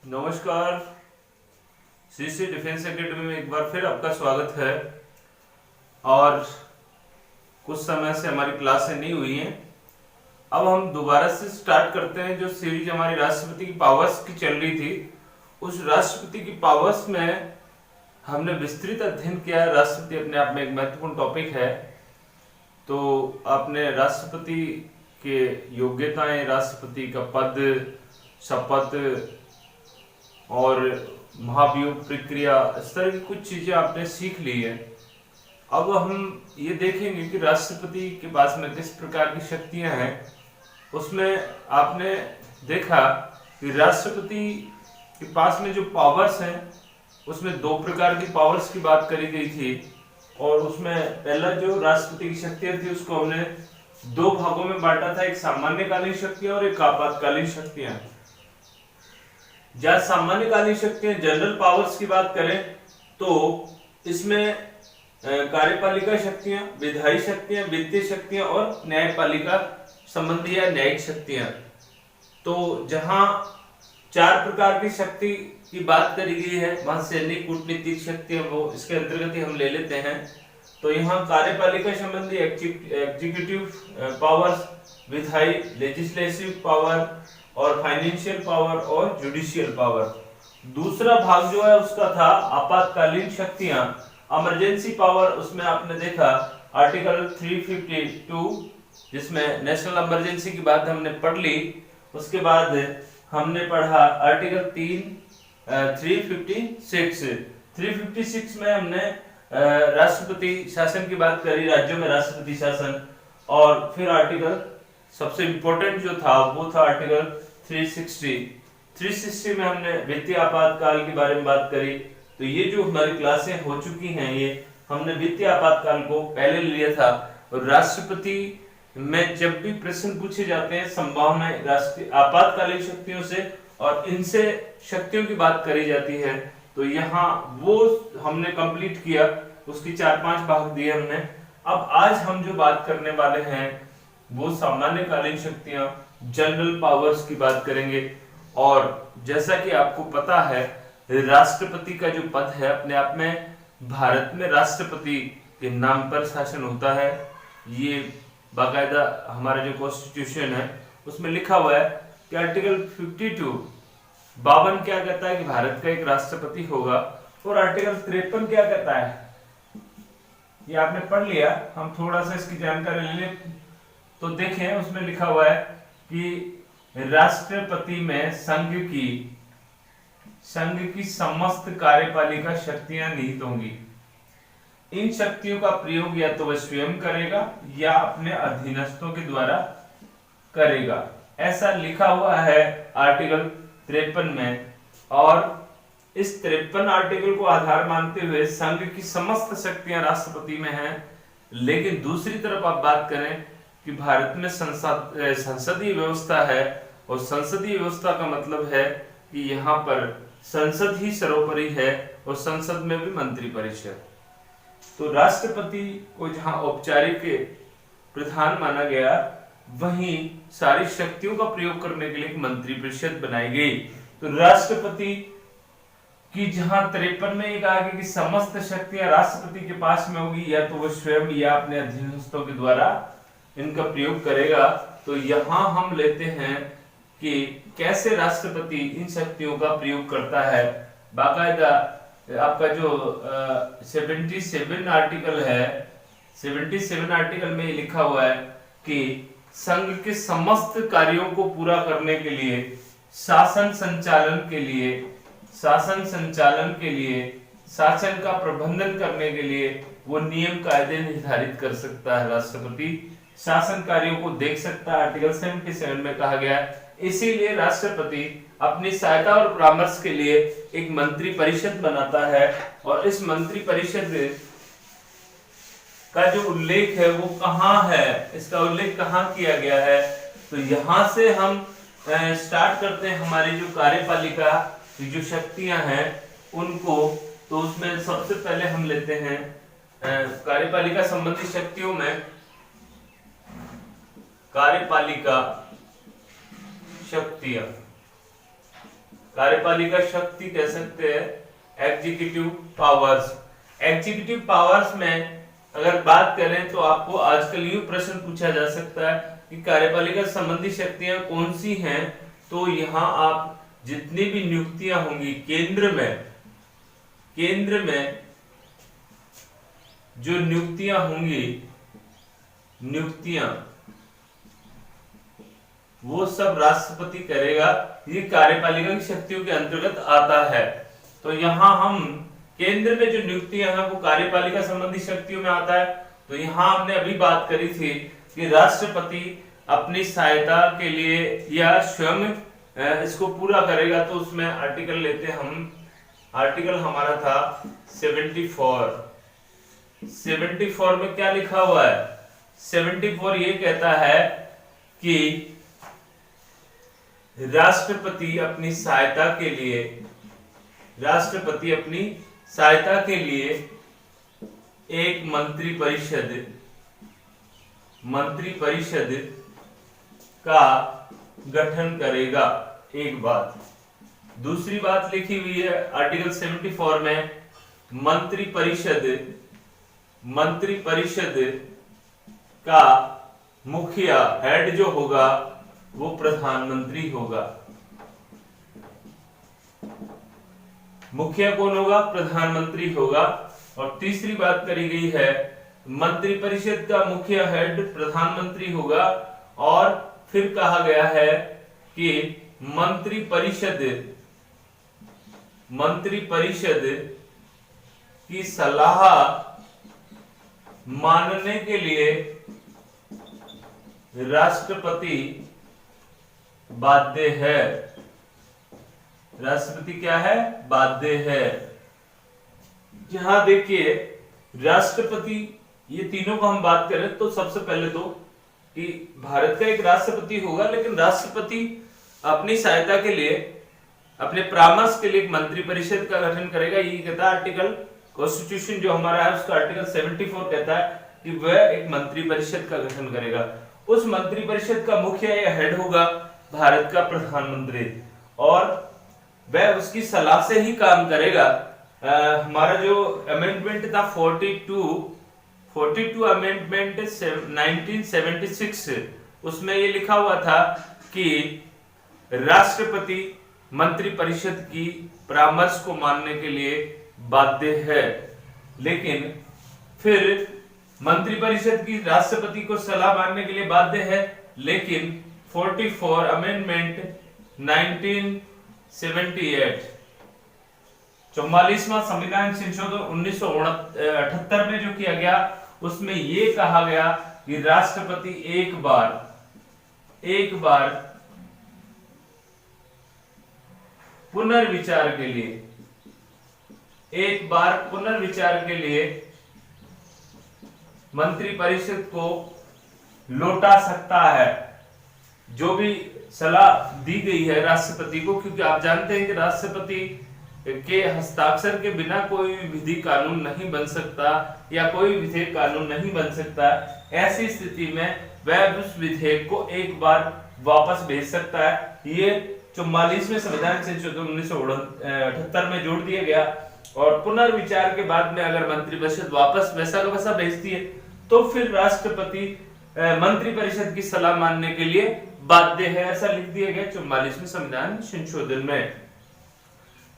नमस्कार। CC defence academy में एक बार फिर आपका स्वागत है। और कुछ समय से हमारी क्लासें नहीं हुई हैं। अब हम दोबारा से स्टार्ट करते हैं। जो सीरीज हमारी राष्ट्रपति की पावर्स की चल रही थी, उस राष्ट्रपति की पावर्स में हमने विस्तृत अध्ययन किया है। राष्ट्रपति अपने आप में एक महत्वपूर्ण टॉपिक है। तो आपने राष्ट्रपति के योग्यताएं, राष्ट्रपति का पद, शपथ और महाभियोग प्रक्रिया, इस तरह की कुछ चीजें आपने सीख ली है। अब हम ये देखेंगे कि राष्ट्रपति के पास में किस प्रकार की शक्तियां हैं। उसमें आपने देखा कि राष्ट्रपति के पास में जो पावर्स हैं, उसमें दो प्रकार की पावर्स की बात करी गई थी। और उसमें पहला जो राष्ट्रपति की शक्तियां थी, उसको हमने दो भागों में बांटा था। एक सामान्यकालीन शक्तियां और एक आपातकालीन शक्तियां। जहां सामान्यकालीन शक्तियां, जनरल पावर्स की बात करें तो इसमें कार्यपालिका शक्तियां, विधायी शक्तियां, वित्तीय शक्तियां और न्यायपालिका संबंधी या न्यायिक शक्तियां। तो जहां चार प्रकार की शक्ति की बात करी गई है, वहां सैनिक, कूटनीतिक शक्तियां वो इसके अंतर्गत ही हम ले लेते हैं। तो यहाँ कार्यपालिका संबंधी एग्जीक्यूटिव पावर्स, विधायी लेजिस्लेटिव पावर और फाइनेंशियल पावर और जुडिशियल पावर। दूसरा भाग जो है उसका था आपातकालीन शक्तियां, इमरजेंसी पावर। उसमें आपने देखा आर्टिकल 352, जिसमें नेशनल इमरजेंसी की बात हमने पढ़ ली। उसके बाद हमने पढ़ा आर्टिकल 356 में हमने राष्ट्रपति शासन की बात करी, राज्यों में राष्ट्रपति शासन। और फिर आर्टिकल सबसे इंपॉर्टेंट जो था वो था आर्टिकल 360 में हमने वित्तीय आपातकाल के बारे में बात करी। तो ये जो हमारी क्लासें हो चुकी हैं, ये हमने वित्तीय आपातकाल को पहले लिया था। और राष्ट्रपति में जब भी प्रश्न पूछे जाते हैं, संभावनाएं राष्ट्रीय आपातकालीन शक्तियों से और इनसे शक्तियों की बात करी जाती है। तो यहाँ वो हमने कंप्लीट किया, उसकी 4-5 भाग दिए हमने। अब आज हम जो बात करने वाले हैं वो सामान्यकालीन शक्तियां, जनरल पावर्स की बात करेंगे। और जैसा कि आपको पता है, राष्ट्रपति का जो पद है, अपने आप में भारत में राष्ट्रपति के नाम पर शासन होता है। ये बाकायदा हमारा जो कॉन्स्टिट्यूशन है उसमें लिखा हुआ है कि आर्टिकल 52 क्या कहता है कि भारत का एक राष्ट्रपति होगा। और आर्टिकल 53 क्या कहता है, ये आपने पढ़ लिया। हम थोड़ा सा इसकी जानकारी ले लें तो देखें, उसमें लिखा हुआ है कि राष्ट्रपति में संघ की समस्त कार्यपालिका शक्तियां निहित होंगी। इन शक्तियों का प्रयोग या तो वह स्वयं करेगा या अपने अधीनस्थों के द्वारा करेगा, ऐसा लिखा हुआ है आर्टिकल 53 में। और इस 53 आर्टिकल को आधार मानते हुए संघ की समस्त शक्तियां राष्ट्रपति में हैं। लेकिन दूसरी तरफ आप बात करें कि भारत में संसदीय व्यवस्था है, और संसदीय व्यवस्था का मतलब है कि यहाँ पर संसद ही सर्वोपरि है और संसद में भी मंत्रिपरिषद। तो राष्ट्रपति को जहां औपचारिक प्रधान माना गया, वहीं सारी शक्तियों का प्रयोग करने के लिए एक मंत्रिपरिषद बनाई गई। तो राष्ट्रपति की जहां 53 में कहा गया कि समस्त शक्तियां राष्ट्रपति के पास में होगी, या तो वो स्वयं या अपने अधीनस्थों के द्वारा इनका प्रयोग करेगा। तो यहां हम लेते हैं कि कैसे राष्ट्रपति इन शक्तियों का प्रयोग करता है। बाकायदा आपका जो 77 आर्टिकल है, 77 आर्टिकल में लिखा हुआ है कि संघ के समस्त कार्यों को पूरा करने के लिए, शासन संचालन के लिए, शासन का प्रबंधन करने के लिए वो नियम कायदे निर्धारित कर सकता है। राष्ट्रपति शासन कार्यों को देख सकता है, आर्टिकल 77 में कहा गया है। इसीलिए राष्ट्रपति अपनी सहायता और परामर्श के लिए एक मंत्री परिषद बनाता है। और इस मंत्री परिषद का जो उल्लेख है वो कहाँ है, इसका उल्लेख कहाँ किया गया है। तो यहां से हम स्टार्ट करते हैं हमारी जो कार्यपालिका की जो शक्तियां हैं उनको। तो उसमें सबसे पहले हम लेते हैं कार्यपालिका संबंधी शक्तियों में कार्यपालिका शक्तियां। कार्यपालिका शक्ति कह सकते हैं एग्जीक्यूटिव पावर्स। एग्जीक्यूटिव पावर्स में अगर बात करें तो आपको आजकल ये प्रश्न पूछा जा सकता है कि कार्यपालिका संबंधी शक्तियां कौन सी हैं। तो यहाँ आप जितनी भी नियुक्तियां होंगी केंद्र में जो नियुक्तियां होंगी, वो सब राष्ट्रपति करेगा। ये कार्यपालिका की शक्तियों के अंतर्गत आता है। तो यहाँ हम केंद्र में जो नियुक्तियां हैं वो कार्यपालिका संबंधी शक्तियों में आता है। तो यहाँ हमने अभी बात करी थी कि राष्ट्रपति अपनी सहायता के लिए या स्वयं इसको पूरा करेगा। तो उसमें आर्टिकल लेते हैं हम। आर्टिकल हमारा था 74 में क्या लिखा हुआ है? 74 ये कहता है कि राष्ट्रपति अपनी सहायता के लिए एक मंत्री परिषद का गठन करेगा। एक बात। दूसरी बात लिखी हुई है आर्टिकल 74 में, मंत्री परिषद का मुखिया हेड जो होगा वो प्रधानमंत्री होगा। मुखिया कौन होगा? प्रधानमंत्री होगा। और तीसरी बात करी गई है, मंत्री परिषद का मुखिया हेड प्रधानमंत्री होगा। और फिर कहा गया है कि मंत्री परिषद की सलाह मानने के लिए राष्ट्रपति बाध्य है। राष्ट्रपति क्या है? बाध्य है। यहां देखिए राष्ट्रपति, ये तीनों को हम बात करें तो सबसे पहले तो कि भारत का एक राष्ट्रपति होगा, लेकिन राष्ट्रपति अपनी सहायता के लिए, अपने परामर्श के लिए एक मंत्री परिषद का गठन करेगा। ये कहता है आर्टिकल, कॉन्स्टिट्यूशन जो हमारा है उसका आर्टिकल 74 कहता है कि वह एक मंत्री परिषद का गठन करेगा। उस मंत्री परिषद का मुखिया या हेड होगा भारत का प्रधानमंत्री, और वह उसकी सलाह से ही काम करेगा। हमारा जो अमेंडमेंट था 42 अमेंडमेंट 1976, उसमें ये लिखा हुआ था कि राष्ट्रपति मंत्री परिषद की परामर्श को मानने के लिए बाध्य है। लेकिन फिर मंत्री परिषद की राष्ट्रपति को सलाह मानने के लिए बाध्य है, लेकिन 44 अमेंडमेंट 1978 44वां संविधान संशोधन 1978 में जो किया गया, उसमें ये कहा गया कि राष्ट्रपति एक बार पुनर्विचार के लिए मंत्री परिषद को लौटा सकता है। जो भी सलाह दी गई है राष्ट्रपति को, क्योंकि आप जानते हैं कि राष्ट्रपति के हस्ताक्षर के बिना कोई विधि कानून नहीं बन सकता या कोई विधेयक कानून नहीं बन सकता। ऐसी स्थिति में वह उस विधेयक को एक बार वापस भेज सकता है। ये 44वें संविधान संशोधन 1978 में जोड़ दिया गया। और पुनर्विचार के बाद में अगर मंत्री परिषद वापस वैसा का वैसा भेजती है तो फिर राष्ट्रपति मंत्री परिषद की सलाह मानने के लिए बाध्य है, ऐसा लिख दिया गया 44वें संविधान संशोधन में।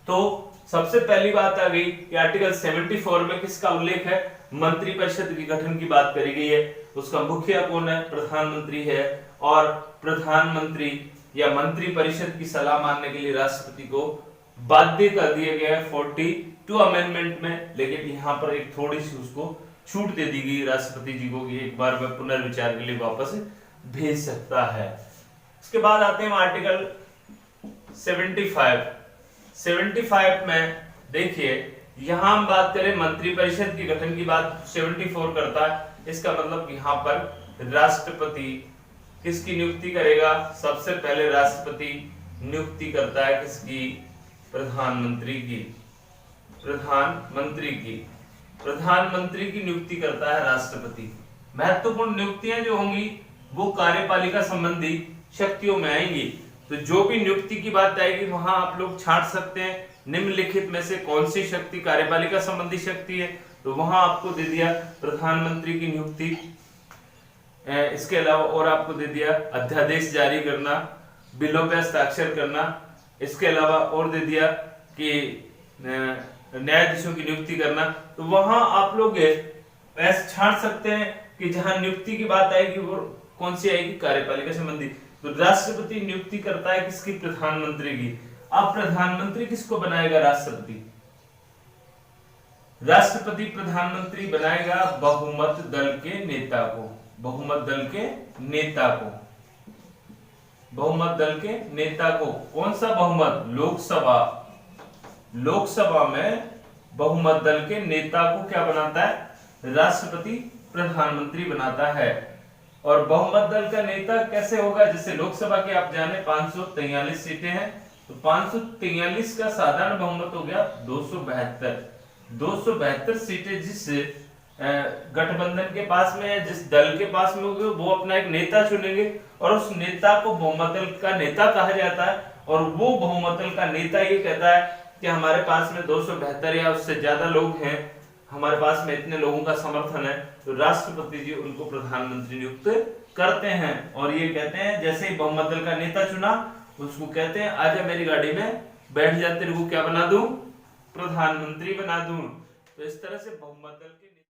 तो सबसे पहली बात आ गई कि आर्टिकल 74 में किसका उल्लेख है? मंत्री परिषद के गठन की बात करी गई है। उसका मुखिया कौन है? प्रधानमंत्री है। और प्रधानमंत्री या मंत्री परिषद की सलाह मानने के लिए राष्ट्रपति को बाध्य कर दिया गया है 42 अमेंडमेंट में। लेकिन यहाँ पर एक थोड़ी सी उसको छूट दे दी गई राष्ट्रपति जी को कि एक बार वह पुनर्विचार के लिए वापस भेज सकता है। इसके बाद आते हैं आर्टिकल 75 में। देखिए यहां हम बात करें मंत्री परिषद के गठन की बात 74 करता है। इसका मतलब यहाँ पर राष्ट्रपति किसकी नियुक्ति करेगा? सबसे पहले राष्ट्रपति नियुक्ति करता है किसकी? प्रधानमंत्री की नियुक्ति करता है राष्ट्रपति। महत्वपूर्ण नियुक्तियां जो होंगी वो कार्यपालिका संबंधी शक्तियों में आएंगी। तो जो भी नियुक्ति की बात आएगी वहां आप लोग छांट सकते हैं निम्नलिखित में से कौन सी शक्ति कार्यपालिका संबंधी शक्ति है, तो वहां आपको दे दिया प्रधानमंत्री की नियुक्ति। इसके अलावा और आपको दे दिया अध्यादेश जारी करना, बिलों पे हस्ताक्षर करना। इसके अलावा और दे दिया कि न्यायाधीशों की नियुक्ति करना। तो वहां आप लोग ऐसे छांट सकते हैं कि जहां नियुक्ति की बात आएगी वो कौन सी आएगी, कार्यपालिका संबंधी। तो राष्ट्रपति नियुक्ति करता है किसकी, प्रधानमंत्री की। अब प्रधानमंत्री किसको बनाएगा, राष्ट्रपति। राष्ट्रपति प्रधानमंत्री बनाएगा बहुमत दल के नेता को, बहुमत दल के नेता को, बहुमत दल के नेता को। कौन सा बहुमत, लोकसभा। लोकसभा में बहुमत दल के नेता को क्या बनाता है, राष्ट्रपति प्रधानमंत्री बनाता है। और बहुमत दल का नेता कैसे होगा, जैसे लोकसभा के आप जाने 543 सीटें हैं, तो 543 का साधारण बहुमत हो गया 272। 272 सीटें जिस गठबंधन के पास में है, जिस दल के पास में होगी, वो अपना एक नेता चुनेंगे और उस नेता को बहुमत दल का नेता कहा जाता है। और वो बहुमत दल का नेता ये कहता है कि हमारे पास में 272 या उससे ज्यादा लोग हैं, हमारे पास में इतने लोगों का समर्थन है, तो राष्ट्रपति जी उनको प्रधानमंत्री नियुक्त करते हैं। और ये कहते हैं जैसे ही बहुमत दल का नेता चुना, उसको कहते हैं आजा मेरी गाड़ी में बैठ जा, तेरे को क्या बना दूं, प्रधानमंत्री बना दूं। तो इस तरह से बहुमत दल के